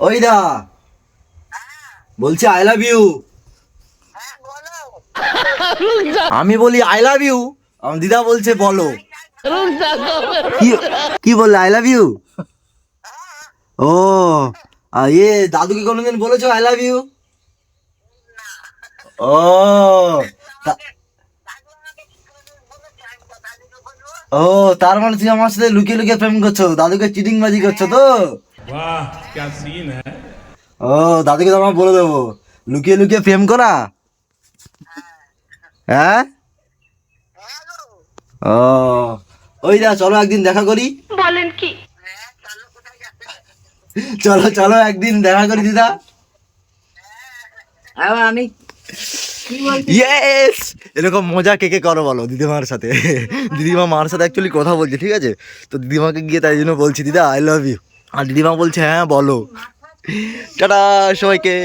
ওই দা বলছি I love you. আমি বলি আই লাভ ইউ, আমার দিদা বলছে বলো। কি কি বললে আই লাভ ইউ? ও দাদুকে কোনোদিন বলেছো আই লাভ ইউ? ও তা- ও তার মানে তুই আমার সাথে লুকিয়ে লুকিয়ে প্রেম করছো, দাদুকে চিটিং বাজি করছো তো? वाह क्या सीन है। ও দাদুকে তো আমার বলে দেবো লুকিয়ে লুকিয়ে প্রেম করা। হ্যাঁ ও ওই দা চলো একদিন দেখা করি। বলেন কি? চলো চলো একদিন দেখা করি দিদা। আমি ইয়েস, এরকম মজা কে কে করো বলো দিদিমার সাথে। দিদিমা মার সাথে অ্যাকচুয়ালি কথা বলছে, ঠিক আছে? তো দিদিমাকে গিয়ে তাই জন্য বলছি দিদা আই লাভ ইউ, আর দিদিমা বলছে হ্যাঁ বলো। টাটা সবাইকে।